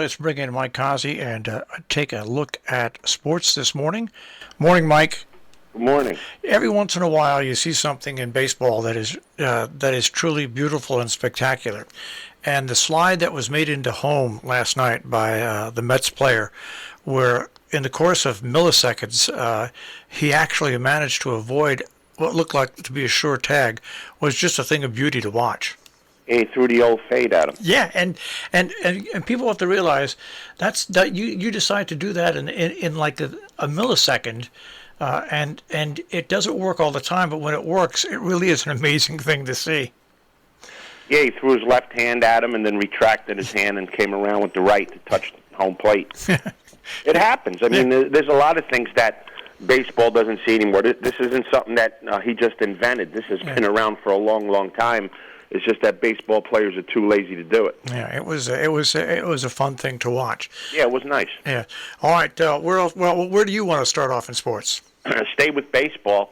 Let's bring in Mike Cozzi and take a look at sports this morning. Morning, Mike. Good morning. Every once in a while, you see something in baseball that is truly beautiful and spectacular. And the slide that was made into home last night by the Mets player, where in the course of milliseconds, he actually managed to avoid what looked like to be a sure tag, was just a thing of beauty to watch. He threw the old fade at him. Yeah, and people have to realize that you decide to do that in like a millisecond, and it doesn't work all the time, but when it works, it really is an amazing thing to see. Yeah, he threw his left hand at him and then retracted his hand and came around with the right to touch home plate. It happens. I mean, there's a lot of things that baseball doesn't see anymore. This isn't something that he just invented. This has been around for a long, long time. It's just that baseball players are too lazy to do it. Yeah, it was a fun thing to watch. Yeah, it was nice. Yeah. All right. Where do you want to start off in sports? Stay with baseball.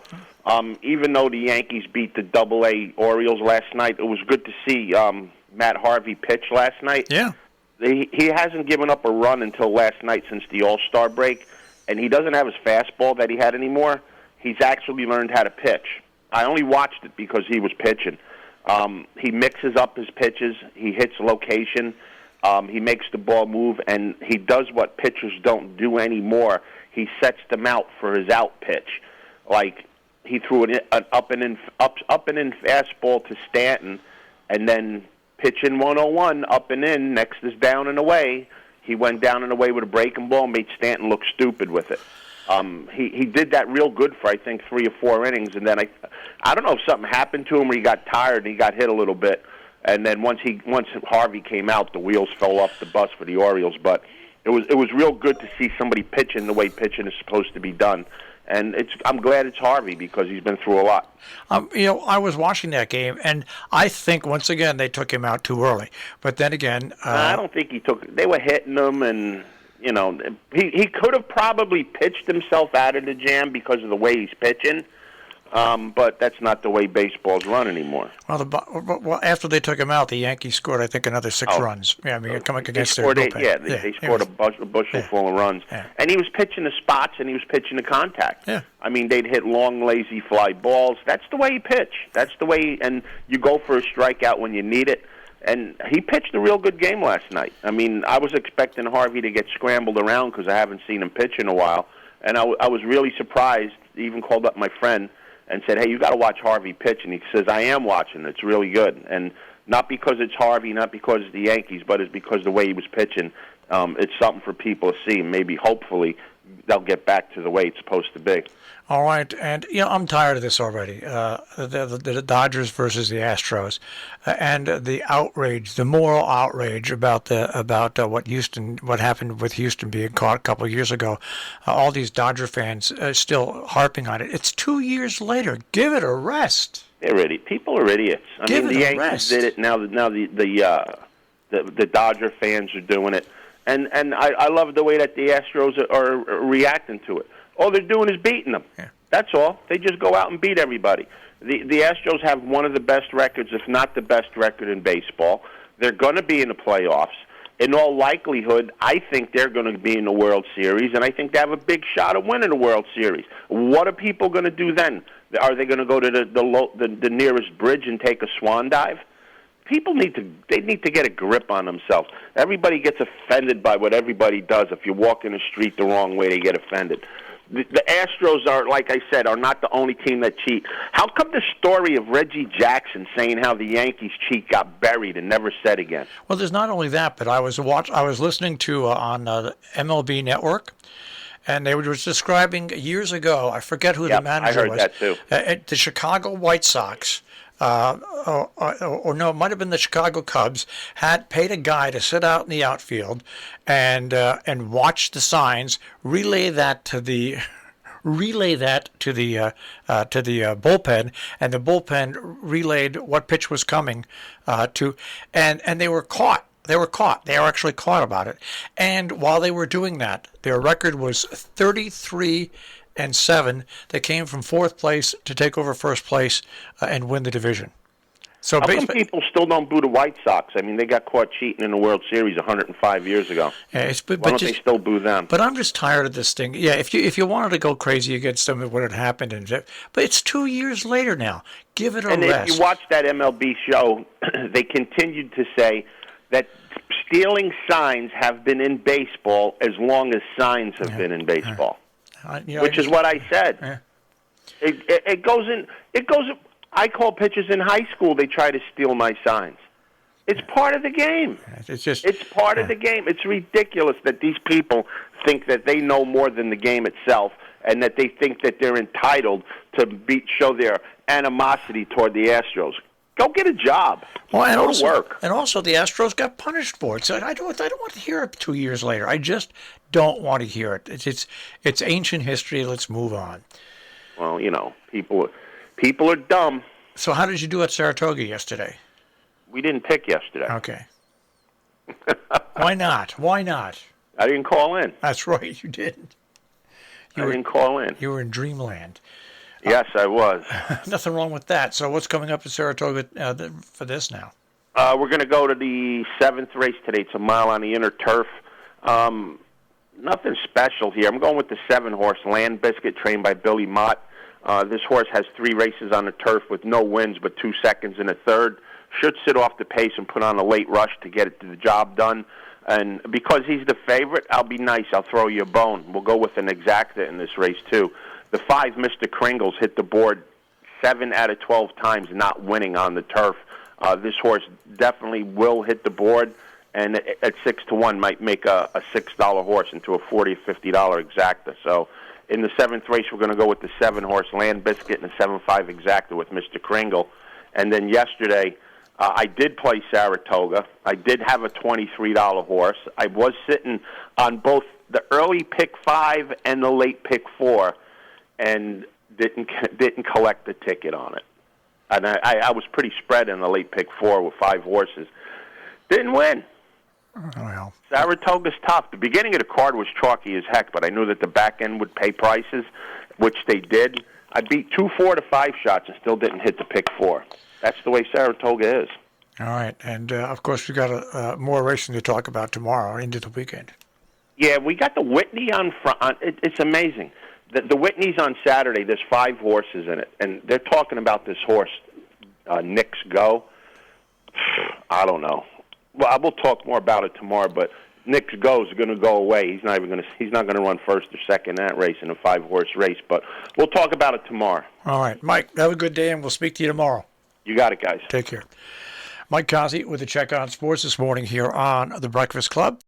Even though the Yankees beat the Double-A Orioles last night, it was good to see Matt Harvey pitch last night. Yeah. He hasn't given up a run until last night since the All-Star break, and he doesn't have his fastball that he had anymore. He's actually learned how to pitch. I only watched it because he was pitching. He mixes up his pitches. He hits location. He makes the ball move, and he does what pitchers don't do anymore. He sets them out for his out pitch. Like he threw an up and in fastball to Stanton, and then pitching 101 up and in. Next is down and away. He went down and away with a breaking ball, made Stanton look stupid with it. He did that real good for, I think, 3 or 4 innings, and then I don't know if something happened to him or he got tired and he got hit a little bit, and then once Harvey came out, the wheels fell off the bus for the Orioles. But it was real good to see somebody pitching the way pitching is supposed to be done, and I'm glad it's Harvey because he's been through a lot. I was watching that game, and I think once again they took him out too early. But then again, I don't think he took. They were hitting him and. You know, he could have probably pitched himself out of the jam because of the way he's pitching, but that's not the way baseball's run anymore. Well, after they took him out, the Yankees scored, I think, another 6 runs. Yeah, I mean, coming against their bullpen. They scored a bushel full of runs. Yeah. And he was pitching the spots, and he was pitching the contact. Yeah. I mean, they'd hit long, lazy fly balls. That's the way you pitch. That's the way, and you go for a strikeout when you need it. And he pitched a real good game last night. I mean, I was expecting Harvey to get scrambled around because I haven't seen him pitch in a while. And I was really surprised. He even called up my friend and said, hey, you got to watch Harvey pitch. And he says, I am watching. It's really good. And not because it's Harvey, not because it's the Yankees, but it's because the way he was pitching. It's something for people to see. Maybe, hopefully, they'll get back to the way it's supposed to be. All right, and I'm tired of this already. The Dodgers versus the Astros, and the outrage, the moral outrage about what happened with Houston being caught a couple of years ago. All these Dodger fans still harping on it. It's 2 years later. Give it a rest. People are idiots. I mean, the Yankees did it. Now the Dodger fans are doing it, and I love the way that the Astros are reacting to it. All they're doing is beating them. Yeah. That's all. They just go out and beat everybody. The Astros have one of the best records, if not the best record in baseball. They're going to be in the playoffs. In all likelihood, I think they're going to be in the World Series, and I think they have a big shot of winning the World Series. What are people going to do then? Are they going to go to the nearest bridge and take a swan dive? People need to get a grip on themselves. Everybody gets offended by what everybody does. If you walk in the street the wrong way, they get offended. The Astros are, like I said, are not the only team that cheat. How come the story of Reggie Jackson saying how the Yankees cheat got buried and never said again? Well, there's not only that, but I was listening to on the MLB Network, and they were describing years ago. I forget who the manager was. I heard that too. The Chicago White Sox. Or no, it might have been the Chicago Cubs, had paid a guy to sit out in the outfield and watch the signs, relay that to the bullpen, and the bullpen relayed what pitch was coming and they were caught. They were actually caught about it. And while they were doing that, their record was 33-7. They came from fourth place to take over first place and win the division. So How come people still don't boo the White Sox? I mean, they got caught cheating in the World Series 105 years ago. Yeah, Why don't they still boo them? But I'm just tired of this thing. Yeah, if you wanted to go crazy against them and what had happened, but it's 2 years later now. Give it a rest. And if you watch that MLB show, they continued to say that stealing signs have been in baseball as long as signs have been in baseball, which is what I said. Yeah. It goes in. I call pitchers in high school. They try to steal my signs. It's part of the game. It's part of the game. It's ridiculous that these people think that they know more than the game itself, and that they think that they're entitled to show their animosity toward the Astros. Go get a job. Well, and go also, to work. And also, the Astros got punished for it. So I don't want to hear it 2 years later. I just don't want to hear it. It's ancient history. Let's move on. Well, people are dumb. So how did you do at Saratoga yesterday? We didn't pick yesterday. Okay. Why not? I didn't call in. That's right, you didn't. I didn't call in. You were in dreamland. Yes, I was. Nothing wrong with that. So what's coming up at Saratoga for this now? We're going to go to the 7th race today. It's a mile on the inner turf. Nothing special here. I'm going with the 7-horse Land Biscuit, trained by Billy Mott. This horse has 3 races on the turf with no wins but 2 seconds and a third. Should sit off the pace and put on a late rush to get the job done. And because he's the favorite, I'll be nice. I'll throw you a bone. We'll go with an exacta in this race, too. The 5, Mr. Kringles, hit the board 7 out of 12 times, not winning on the turf. This horse definitely will hit the board, and at 6-1 might make a $6 horse into a $40 or $50 exacta. So in the 7th race, we're going to go with the 7-horse Land Biscuit and the 7-5 exacta with Mr. Kringle. And then yesterday, I did play Saratoga. I did have a $23 horse. I was sitting on both the early pick 5 and the late pick 4, and didn't collect the ticket on it. And I was pretty spread in the late pick 4 with 5 horses. Didn't win. Well, Saratoga's tough. The beginning of the card was chalky as heck, but I knew that the back end would pay prices, which they did. I beat 2 4 to 5 shots and still didn't hit the pick 4. That's the way Saratoga is. All right. And, of course, we got more racing to talk about tomorrow into the weekend. Yeah, we got the Whitney on front. It's amazing. The Whitney's on Saturday. There's 5 horses in it, and they're talking about this horse, Nick's Go. I don't know. Well, we'll talk more about it tomorrow, but Nick's Go is going to go away. He's not going to run first or second in that race in a 5-horse race, but we'll talk about it tomorrow. All right. Mike, have a good day, and we'll speak to you tomorrow. You got it, guys. Take care. Mike Cozzi with the Check on Sports this morning here on The Breakfast Club.